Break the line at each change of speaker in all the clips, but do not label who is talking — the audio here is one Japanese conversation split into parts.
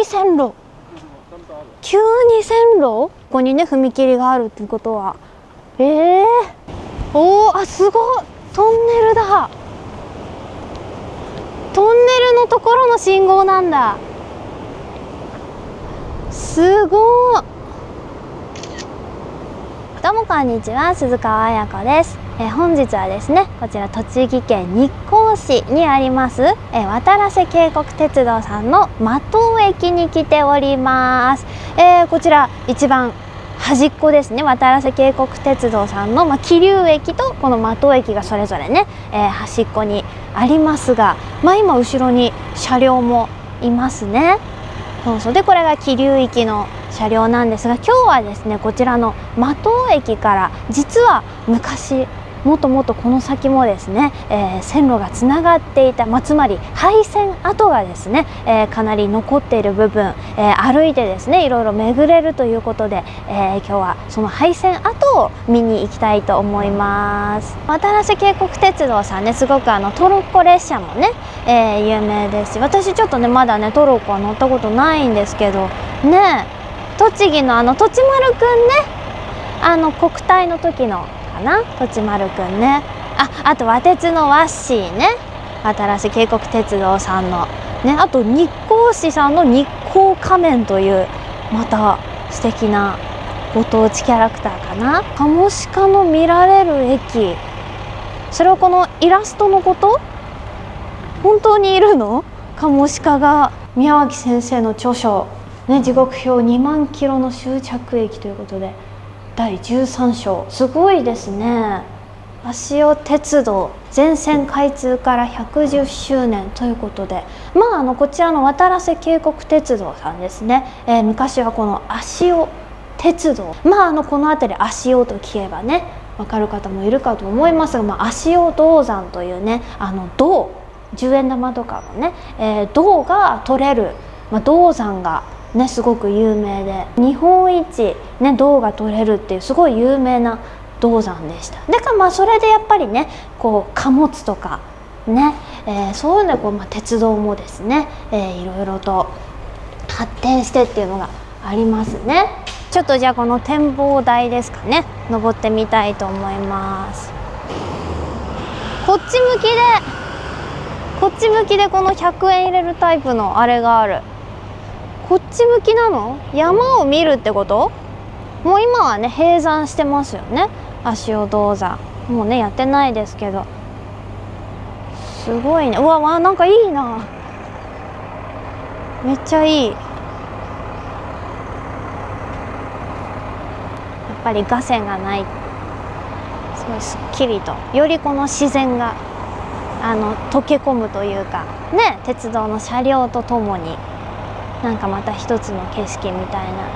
に線路、急に線路、ここにね踏切があるってことは、おお、あ、すごい、トンネルだ。トンネルのところの信号なんだ。すごい。どうもこんにちは、鈴川彩子です。本日はですね、こちら栃木県日光市にあります、渡良瀬渓谷鉄道さんの間藤駅に来ております。こちら一番端っこですね、渡良瀬渓谷鉄道さんの、桐生駅とこの間藤駅がそれぞれね、端っこにありますが、今後ろに車両もいますね。そうで、これが桐生行きの車両なんですが、今日はですね、こちらの間藤駅から実は昔もっとこの先もですね、線路がつながっていた、つまり廃線跡がですね、かなり残っている部分、歩いてですねいろいろ巡れるということで、今日はその廃線跡を見に行きたいと思います。渡良瀬渓谷鉄道さんね、すごくトロッコ列車もね、有名ですし、私ちょっとねまだねトロッコは乗ったことないんですけどね、栃木のとちまるくんね、国体の時のかな、とちまるくんね、あと和鉄のワッシーね、渡良瀬渓谷鉄道さんのね、あと日光市さんの日光仮面というまた素敵なご当地キャラクターかな。カモシカの見られる駅、それはこのイラストのこと？本当にいるの？カモシカが。宮脇先生の著書ね、時刻表2万キロの終着駅ということで第13章、すごいですね。足尾鉄道全線開通から110周年ということで、こちらの渡良瀬渓谷鉄道さんですね、昔はこの足尾鉄道、この辺り足尾と聞けばね分かる方もいるかと思いますが、足尾銅山というね、銅、10円玉とかのね、銅が取れる、銅山がね、すごく有名で、日本一、ね、銅が取れるっていうすごい有名な銅山でした。でかそれでやっぱりね、こう貨物とかね、そういうので鉄道もですね、いろいろと発展してっていうのがありますね。ちょっとじゃあこの展望台ですかね、登ってみたいと思います。こっち向きでこの100円入れるタイプのあれがある。こっち向きなの？山を見るってこと？もう今はね閉山してますよね、足尾銅山。もうねやってないですけど、すごいね。うわ、なんかいいな、めっちゃいい。やっぱり架線がない、すごいすっきりと、よりこの自然が溶け込むというかね、鉄道の車両とともになんかまた一つの景色みたいな。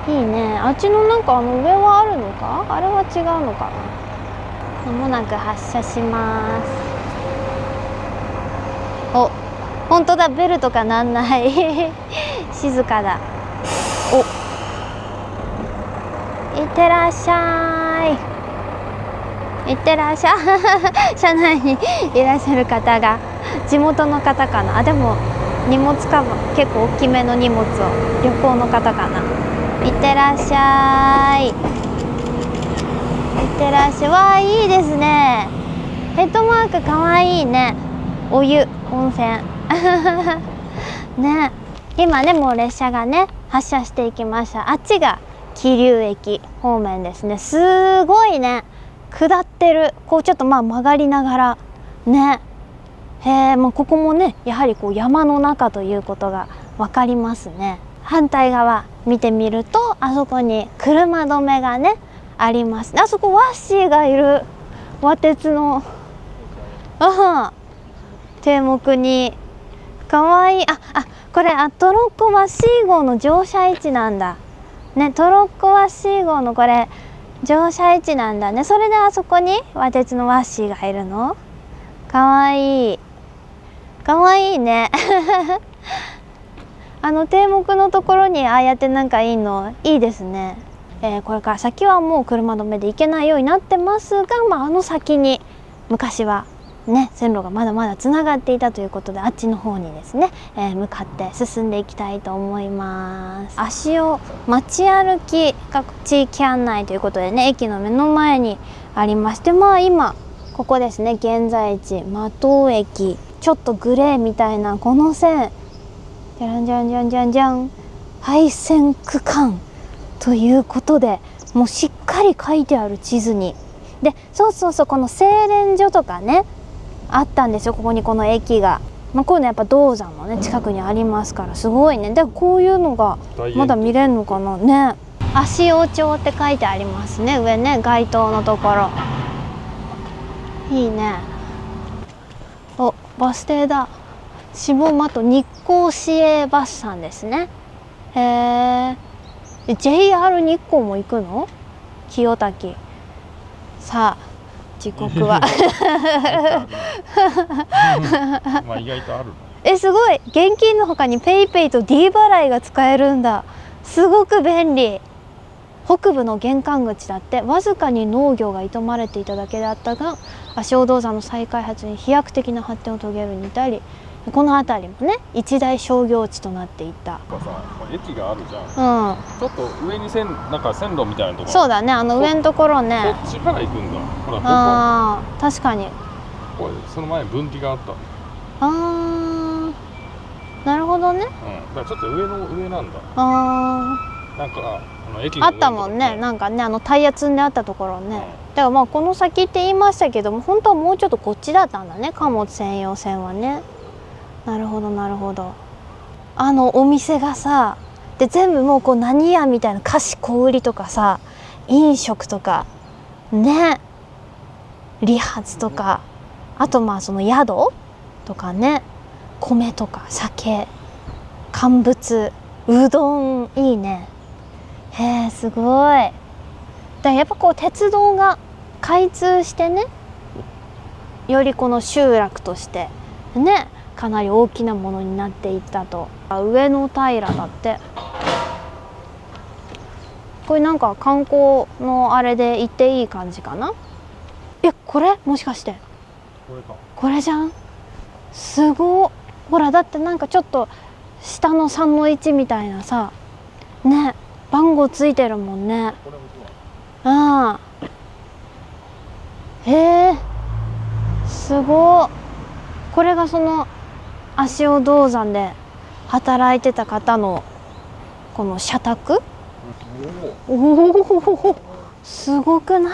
いいね。あっちのなんか上はあるのか、あれは違うのかな。まもなく発車します。お、本当だ、ベルとかなんない静かだ。お、いってらっしゃい、いってらっしゃい車内にいらっしゃる方が地元の方かな。でも荷物カバン、結構大きめの荷物を、旅行の方かな。いってらっしゃい、いってらっしゃい。わあ、いいですね。ヘッドマークかわいいね。お湯、温泉ね、今ねもう列車がね発車していきました。あっちが桐生駅方面ですね。すごいね、下ってる、こうちょっと曲がりながらね、ここもねやはりこう山の中ということが分かりますね。反対側見てみると、あそこに車止めがねあります。あそこワッシーがいる、和鉄の停木に。かわいい。これトロッコワッシー号の乗車位置なんだね。トロッコワッシー号のこれ乗車位置なんだね。それであそこに和鉄のワッシーがいるの。かわいい、かわいいね停木のところにああやってなんかいいのいいですね。これから先はもう車止めで行けないようになってますが、あの先に昔はね線路がまだまだつながっていたということで、あっちの方にですね、向かって進んでいきたいと思います。足尾街歩きが地域案内ということでね、駅の目の前にありまして、まあ今ここですね、現在地間藤駅、ちょっとグレーみたいなこの線、じゃらんじゃんじゃんじゃんじゃん、廃線区間ということで、もうしっかり書いてある地図に。でそうそうそう、この製錬所とかねあったんですよ、ここにこの駅が。まあ、こういうのやっぱ銅山のね近くにありますから、すごいね。でこういうのがまだ見れるのかなね。足尾町って書いてありますね、上ね、街灯のところ。いいね。お、バス停だ。下的日光市営バスさんですね。へえ。JR 日光も行くの？清滝。さあ時刻は
まあ意外とある
の。すごい、現金の他にペイペイと D 払いが使えるんだ。すごく便利。北部の玄関口だって。わずかに農業が営まれていただけであったが、足尾銅山の再開発に飛躍的な発展を遂げるに至り、この辺りもね一大商業地となっていた。
駅があるじゃん。ちょっと上になんか線路みたいなところ。そう
だね、あの上のところね。
そっちから行くんだ。ほら、
ああ、確かに。
これその前に分岐があった。
ああ、なるほどね。
だからちょっと上なんだ。なんか駅
あったもんね、なんかね、タイヤ積んであったところね。だからまあこの先って言いましたけども、本当はもうちょっとこっちだったんだね、貨物専用線はね。なるほどなるほど。お店がさ、で全部もうこう何屋みたいな、菓子小売りとかさ、飲食とかね、理髪とか、あとまあその宿とかね、米とか酒、乾物、うどん、いいね。へえ、すごい。だからやっぱこう鉄道が開通してね、よりこの集落としてねかなり大きなものになっていったと。上野平だって。これなんか観光のあれで行っていい感じかな。これもしかしてこれじゃん。すごっ。ほらだってなんかちょっと下の3の1みたいなさね、番号ついてるもんね。すごっ。これがその足尾銅山で働いてた方のこの社宅。おお、すごくな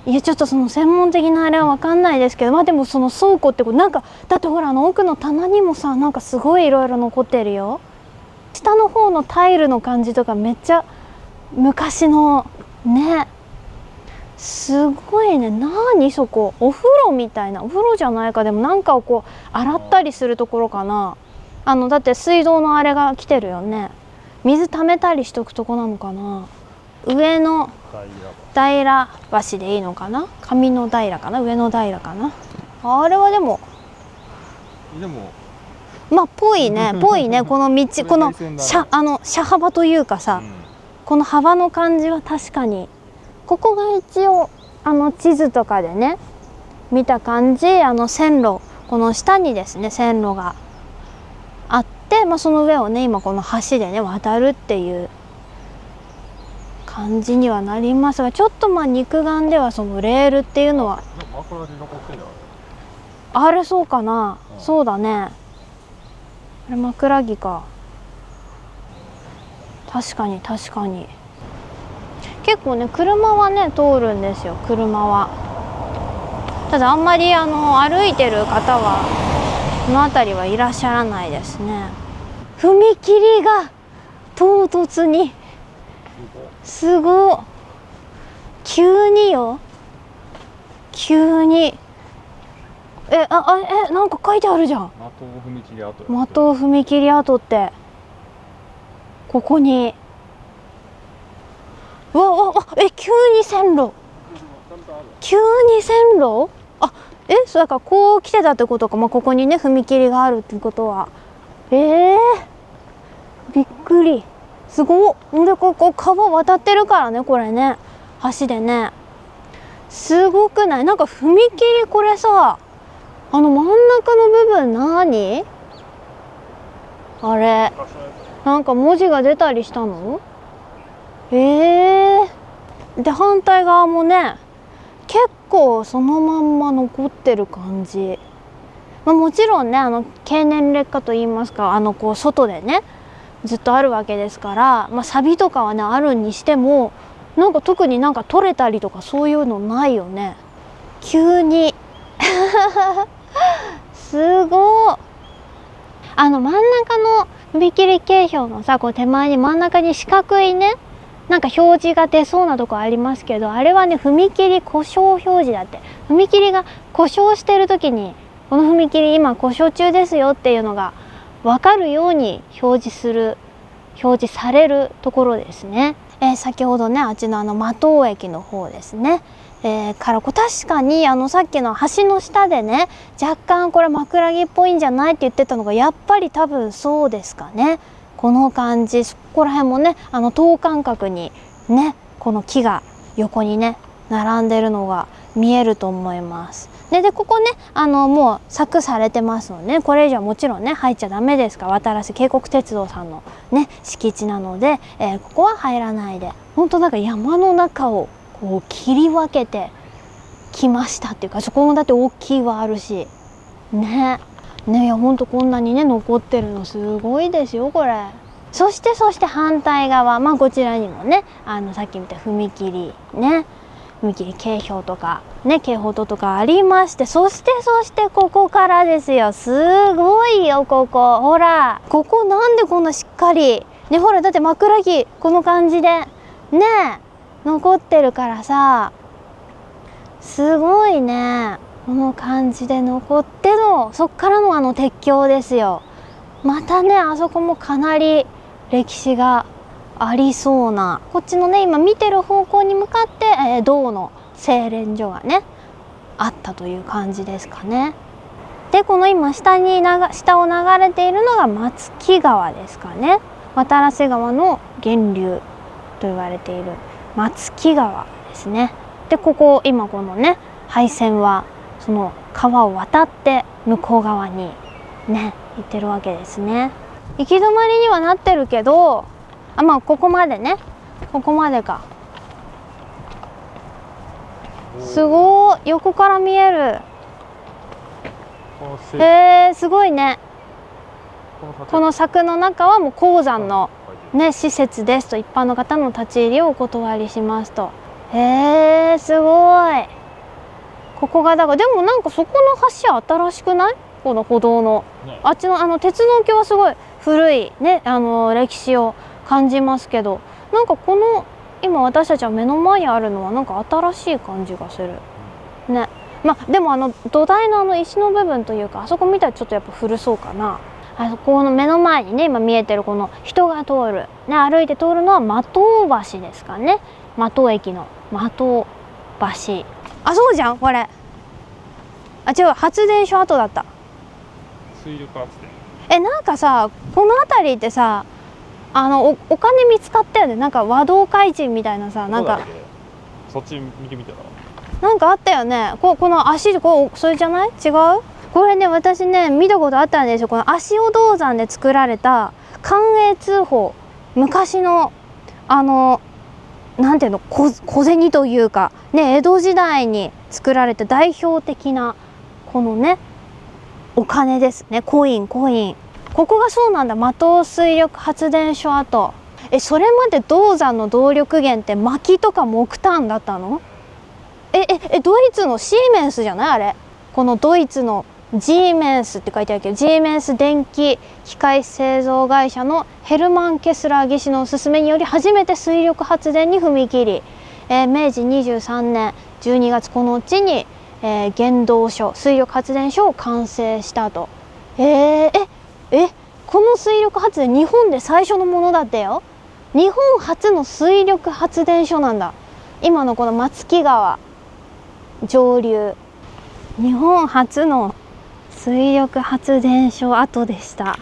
い？いやちょっとその専門的なあれは分かんないですけど、まあでもその倉庫ってことなんか、だってほら奥の棚にもさ、なんかすごいいろいろ残ってるよ。下の方のタイルの感じとかめっちゃ昔のね。すごいね。何そこ、お風呂みたいな。お風呂じゃないか、でもなんかをこう洗ったりするところかな。だって水道のあれが来てるよね。水溜めたりしとくとこなのかな。上の平橋でいいのかな、上の平かな、上の平かな。あれはでもまあぽいねぽいね。この道、この車幅というかさ、この幅の感じは確かに。ここが一応地図とかでね見た感じ、線路、この下にですね線路があって、まあ、その上をね今この橋でね渡るっていう感じにはなりますが、ちょっとまあ肉眼ではそのレールっていうのはあれ、そうかな、そうだね、あれ枕木か。確かに確かに。結構ね車はね通るんですよ、車は。ただあんまり歩いてる方はこの辺りはいらっしゃらないですね。踏切が唐突に、すごっ。急によ、急に。なんか書いてあるじゃん。的踏切跡。的踏切跡ってここに。急に線路。急に線路。そうだからこう来てたってことか。まあ、ここにね踏切があるってことは。びっくり。すごっ。でここ川渡ってるからね、これね、橋でね。すごくない？なんか踏切、これさ、真ん中の部分何？あれ、なんか文字が出たりしたの？で反対側もね、結構そのまんま残ってる感じ。もちろんね、経年劣化といいますか、こう外でねずっとあるわけですから、錆とかはねあるにしても、なんか特になんか取れたりとかそういうのないよね。急にすごい。真ん中の踏切景標のさ、こう手前に真ん中に四角いね、なんか表示が出そうなとこありますけど、あれはね踏切故障表示だって。踏切が故障してる時に、この踏切今故障中ですよっていうのが分かるように表示されるところですね。先ほどね、あっちの間藤駅の方ですね、から確かにさっきの橋の下でね、若干これ枕木っぽいんじゃないって言ってたのが、やっぱり多分そうですかね。この感じ、そこら辺もね、等間隔にね、この木が横にね並んでるのが見えると思います。でここね、もう柵されてますので、ね、これ以上もちろんね入っちゃダメですから、渡良瀬渓谷鉄道さんのね敷地なので、ここは入らないで、本当なんか山の中をこう切り分けてきましたっていうか、そこもだって大きい岩あるしね。いやほんとこんなにね残ってるのすごいですよこれ。そして反対側、こちらにもね、さっき見た踏切ね、踏切景標とかね、警報灯とかありまして、そしてここからですよ。すごいよここ。ほらここなんでこんなしっかりね、ほらだって枕木この感じでね残ってるからさ、すごいね。この感じで残っての、そっからの鉄橋ですよ。またね、あそこもかなり歴史がありそうな、こっちのね今見てる方向に向かって、銅の精錬所がねあったという感じですかね。でこの今下を流れているのが松木川ですかね。渡良瀬川の源流と言われている松木川ですね。でここ今このね廃線はその川を渡って向こう側にね行ってるわけですね。行き止まりにはなってるけど、ここまでね、ここまでか。すごい横から見える。すごいね。この柵の中はもう鉱山のね施設ですと、一般の方の立ち入りをお断りしますと。すごい。ここがだから、でもなんかそこの橋新しくない？この歩道の、ね、あっちの鉄道橋はすごい古いね、歴史を感じますけど、なんかこの今私たちは目の前にあるのはなんか新しい感じがするね。でも土台の石の部分というか、あそこ見たらちょっとやっぱ古そうかな。あそこの目の前にね今見えてるこの人が通るね、歩いて通るのは的尾橋ですかね。的駅の的尾橋。あ、そうじゃんこれ。あ、違う、発電所跡だった。
水力発電。
なんかさ、この辺りってさ、お金見つかったよね。なんか和同開人みたいなさ、なんか
そっち見てみてた。
なんかあったよね。この足それじゃない？違う？これね、私ね見たことあったんですよ。この足尾銅山で作られた寛永通宝、昔のなんていうの、小銭というかね、江戸時代に作られた代表的なこのねお金ですね。コイン。ここがそうなんだ。的水力発電所跡。それまで銅山の動力源って薪とか木炭だったの？ドイツのシーメンスじゃないあれ。このドイツのジーメンスって書いてあるけど、ジーメンス電気機械製造会社のヘルマン・ケスラー技師のおすすめにより初めて水力発電に踏み切り、明治23年12月このうちに、原動所水力発電所を完成したと。この水力発電日本で最初のものだったよ。日本初の水力発電所なんだ。今のこの松木川上流、日本初の水力発電所跡でした。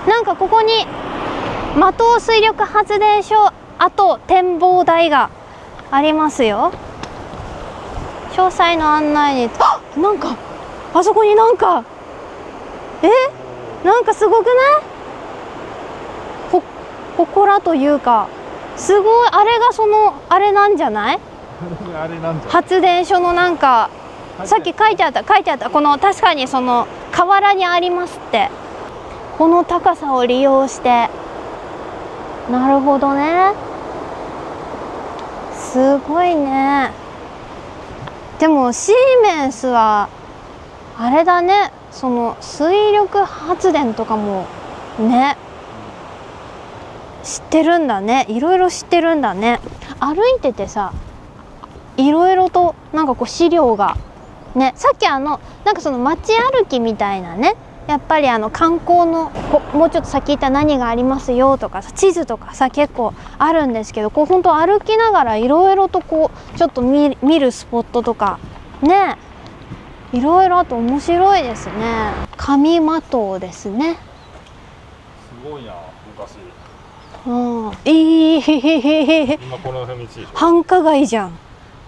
なんかここに的水力発電所跡展望台がありますよ。詳細の案内に、あ、なんかあそこになんかなんかすごくない？祠というか、すごい、あれがそのあれなんじゃない？
あれなんじゃ
発電所のなんか、さっき書いてあったこの、確かにその河原にありますって。この高さを利用して、なるほどね、すごいね。でもシーメンスはあれだね、その水力発電とかもね、知ってるんだね。いろいろ知ってるんだね。歩いててさ、いろいろとなんかこう資料がね、さっきなんかその街歩きみたいなね、やっぱり観光のもうちょっと先行ったら何がありますよとかさ、地図とかさ結構あるんですけど、こう本当歩きながらいろいろとこうちょっと見るスポットとかね、いろいろあと面白いですね。上間島ですね。
すごいな、昔。今この辺道でしょ。
繁華街じゃん。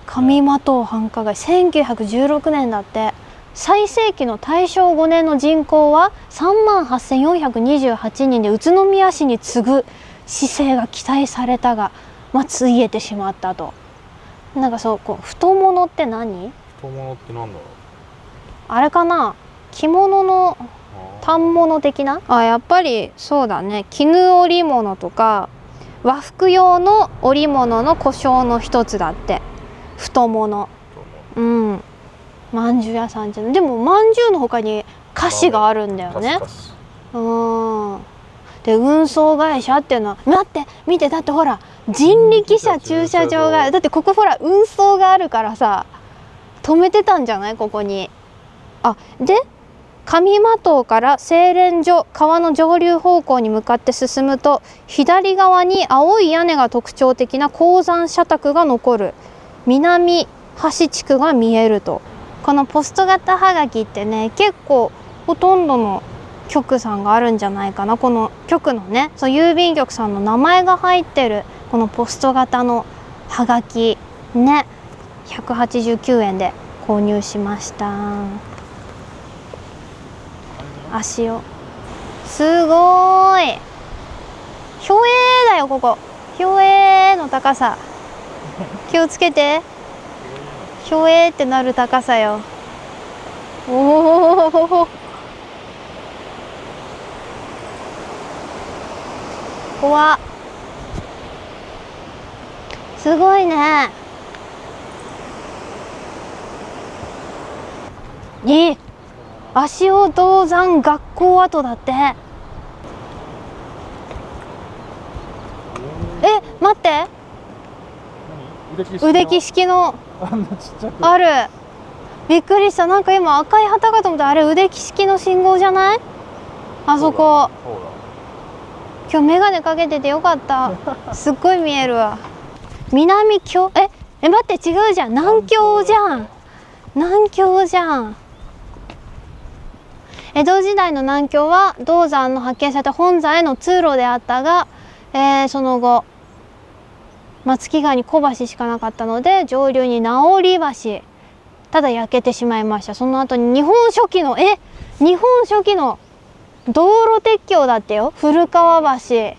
上間島繁華街、1916年だって。最盛期の大正5年の人口は38,428人で、宇都宮市に次ぐ市勢が期待されたが、ついえてしまったと。なんかそう、こう太物って何？
太物ってなんだろう。
あれかな、着物の反物的な。やっぱりそうだね、絹織物とか和服用の織物の呼称の一つだって、太物。まんじゅう屋さんじゃん。でもまんじゅうの他に菓子があるんだよね。で運送会社っていうのは、待って見て、だってほら人力車駐車場が、だってここほら運送があるからさ、止めてたんじゃないここに。で上間島から製錬所、川の上流方向に向かって進むと、左側に青い屋根が特徴的な鉱山社宅が残る南橋地区が見えると。このポスト型はがきってね、結構ほとんどの局さんがあるんじゃないかな。この局のね、そう郵便局さんの名前が入ってるこのポスト型のはがきね、189円で購入しました。足を、すごーい、ひょえーだよここ。ひょえーの高さ、気をつけて。ひょえーってなる高さよ。おお、怖っ、すごいね。足尾銅山学校跡だって。待って、腕木式のある。びっくりした。なんか今赤い旗かと思ったら、あれ腕木式の信号じゃない？あそこ。今日メガネかけててよかった。すっごい見えるわ。南京、待って違うじゃん、南京じゃん。南京じゃん。江戸時代の南京は銅山の発見された本山への通路であったが、その後松木川に小橋しかなかったので、上流に直橋、ただ焼けてしまいました。その後に日本初期の道路鉄橋だってよ、古川橋。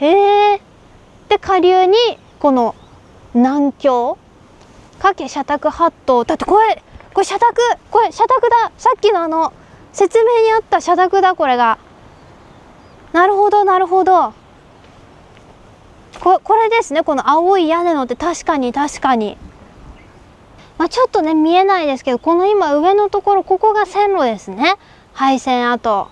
で下流にこの南京加計社宅八島。だってこれ社宅だ。さっきの説明にあった社宅だ、これが。なるほどなるほど。これですね、この青い屋根のって。確かに確かに。ちょっとね見えないですけど、この今上のところ、ここが線路ですね。廃線跡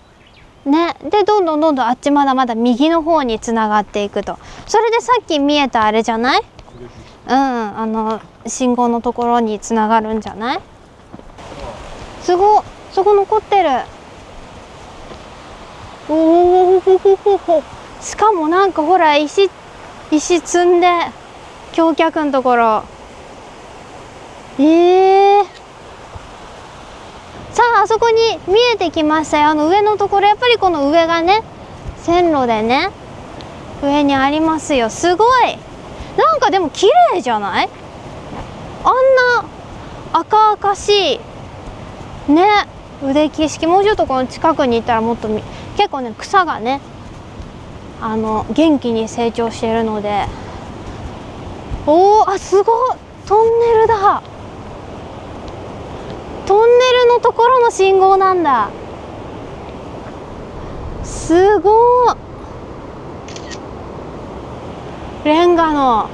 ね。でどんどんあっちまだまだ右の方につながっていくと。それでさっき見えたあれじゃない？信号のところにつながるんじゃない？すごっ、そこ残ってる。おお、しかもなんかほら石積んで、橋脚のところ。さあ、あそこに見えてきましたよ。上のところ、やっぱりこの上がね、線路でね、上にありますよ。すごい。なんかでも綺麗じゃない？あ赤々しいね腕景色。もうちょっとこの近くに行ったらもっと結構ね草がね元気に成長しているので。おー、あ、すごい、トンネルだ。トンネルのところの信号なんだ。すごい。レンガの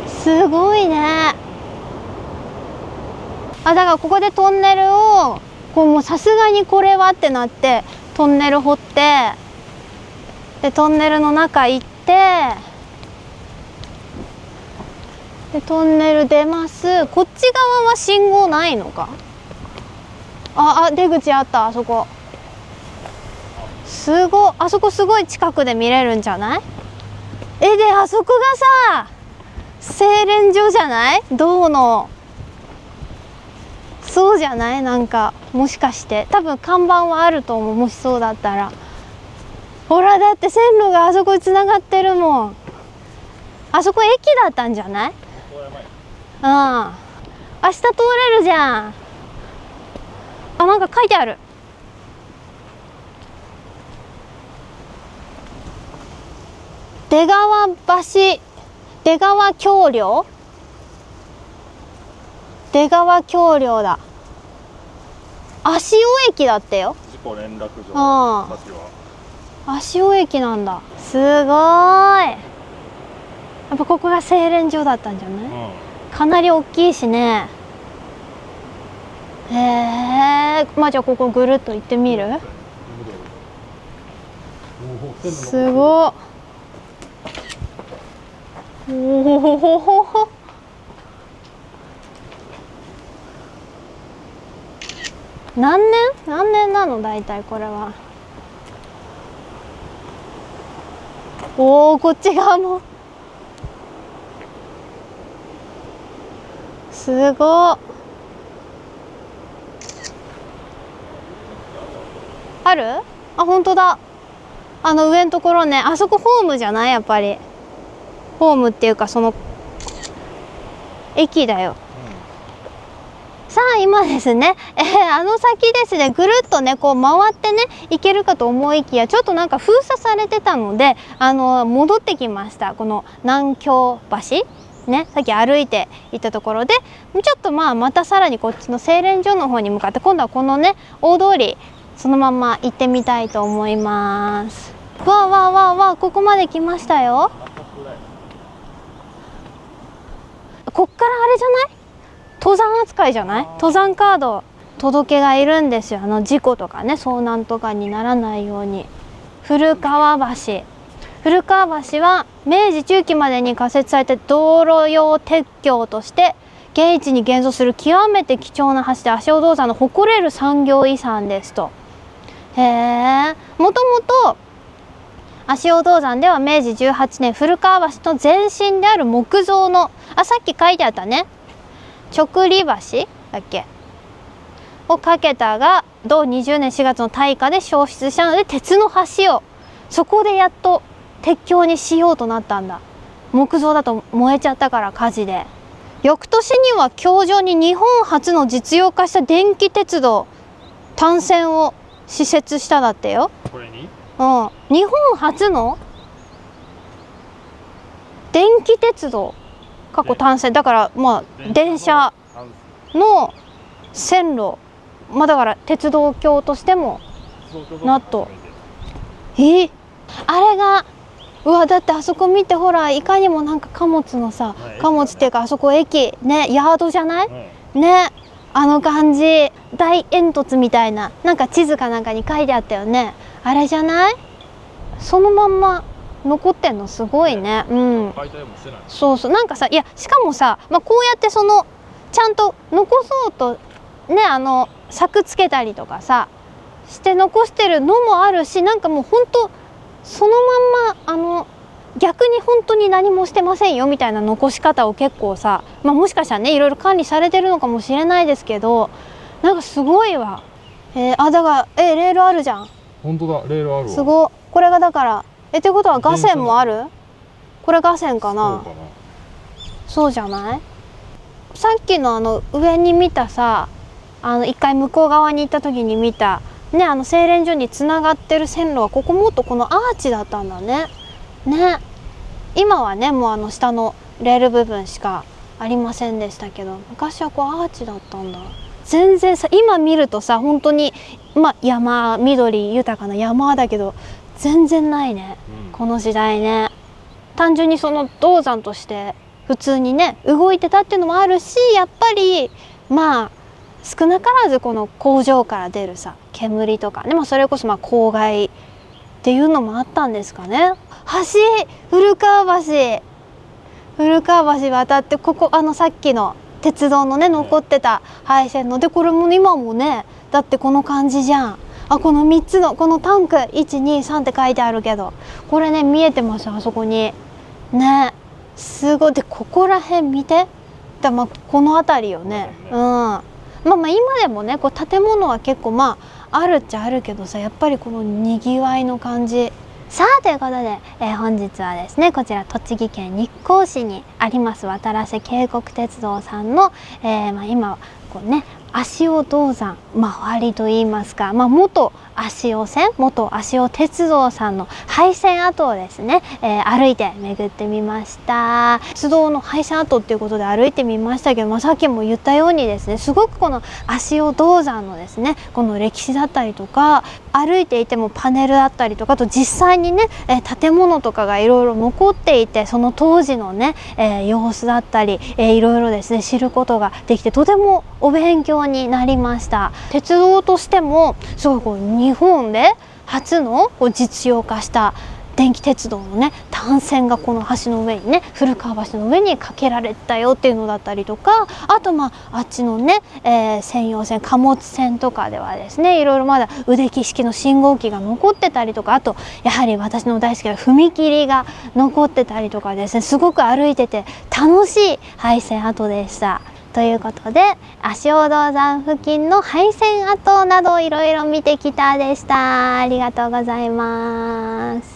すごいね。だからここでトンネルをもうさすがにこれはってなってトンネル掘って、でトンネルの中行って、でトンネル出ます。こっち側は信号ないのか。出口あった。あそこすごい、あそこすごい近くで見れるんじゃない？であそこがさ製錬所じゃない？銅の。そうじゃない？なんかもしかして多分看板はあると思う。もしそうだったら。ほらだって線路があそこにつながってるもん。あそこ駅だったんじゃない？明日通れるじゃん。なんか書いてある。出川橋、出川橋梁、出川橋梁だ。足尾駅だってよ。
事故連絡所。
足尾駅なんだ。すごーい。やっぱここが製錬所だったんじゃない？かなり大きいしね。まあじゃあここぐるっと行ってみる？すごっ。何年なの大体これは。こっち側もすごっ。ある？本当だ。上のところね。あそこホームじゃない？やっぱりホームっていうかその駅だよ。さあ今ですね、先ですね、ぐるっとねこう回ってね行けるかと思いきや、ちょっとなんか封鎖されてたので戻ってきました。この南京橋ね、さっき歩いて行ったところで、ちょっとまたさらにこっちの製錬所の方に向かって、今度はこのね大通りそのまま行ってみたいと思います。わあわあわあわあ、ここまで来ましたよ。こっからあれじゃない？登山扱いじゃない？登山カード届けがいるんですよ。事故とかね遭難とかにならないように。古川橋、古川橋は明治中期までに仮設されて道路用鉄橋として現地に現存する極めて貴重な橋で、足尾銅山の誇れる産業遺産ですと。もともと足尾銅山では明治18年古川橋の前身である木造のさっき書いてあったね直利橋だっけを架けたが、同20年4月の大火で焼失したので、鉄の橋をそこでやっと鉄橋にしようとなったんだ。木造だと燃えちゃったから火事で。翌年には橋上に日本初の実用化した電気鉄道単線を施設しただってよ。
これに？
日本初の電気鉄道過去単線だから、電車の線路、だから鉄道橋としてもなっと。あれがだってあそこ見て、ほらいかにもなんか貨物のさ、貨物っていうかあそこ駅ね、ヤードじゃない？ね、感じ、大煙突みたいな、なんか地図かなんかに書いてあったよね。あれじゃない？そのまんま残ってんのすごいね。そうそう、なんかさ、いやしかもさ、こうやってちゃんと残そうとね、柵つけたりとかさして残してるのもあるし、なんかもうほんとそのまんま逆に本当に何もしてませんよみたいな残し方を結構さ、もしかしたらねいろいろ管理されてるのかもしれないですけど、なんかすごいわ。だからレールあるじゃん。
本当だ、レールあるわ。
すごい。これがだからってことは架線もある？これ河川かな。
そうかな。
そうじゃない？さっきの上に見たさ、一回向こう側に行った時に見たね、製錬所につながってる線路はここもっとこのアーチだったんだね。ね、今はねもう下のレール部分しかありませんでしたけど、昔はこうアーチだったんだ。全然さ、今見るとさ、本当に山、緑豊かな山だけど全然ないね、この時代ね。単純にその銅山として普通にね動いてたっていうのもあるし、やっぱり少なからずこの工場から出るさ煙とかね、それこそ公害っていうのもあったんですかね。橋、古川橋渡って、ここさっきの鉄道のね残ってた廃線ので、これも今もねだってこの感じじゃん。この3つのこのタンク123って書いてあるけど、これね見えてます、あそこにね。すごい。でここら辺見て、この辺りよね。今でもねこう建物は結構あるっちゃあるけどさ、やっぱりこのにぎわいの感じ。さあということで、本日はですねこちら栃木県日光市にあります渡良瀬渓谷鉄道さんの、今こうね足尾銅山周りといいますか、元足尾線、元足尾鉄道さんの廃線跡をですね、歩いて巡ってみました。鉄道の廃線跡っていうことで歩いてみましたけど、さっきも言ったようにですね、すごくこの足尾銅山のですねこの歴史だったりとか、歩いていてもパネルだったりとか、あと実際にね建物とかがいろいろ残っていて、その当時のね、様子だったり、いろいろですね知ることができて、とてもお勉強になりました。鉄道としてもすごいこう日本で初のこう実用化した電気鉄道のね単線がこの橋の上にね、古川橋の上にかけられたよっていうのだったりとか、あとあっちのね、専用線貨物線とかではですね、いろいろまだ腕木式の信号機が残ってたりとか、あとやはり私の大好きな踏切が残ってたりとかですね、すごく歩いてて楽しい廃線跡でした。ということで、足尾銅山付近の廃線跡などいろいろ見てきたでした。ありがとうございます。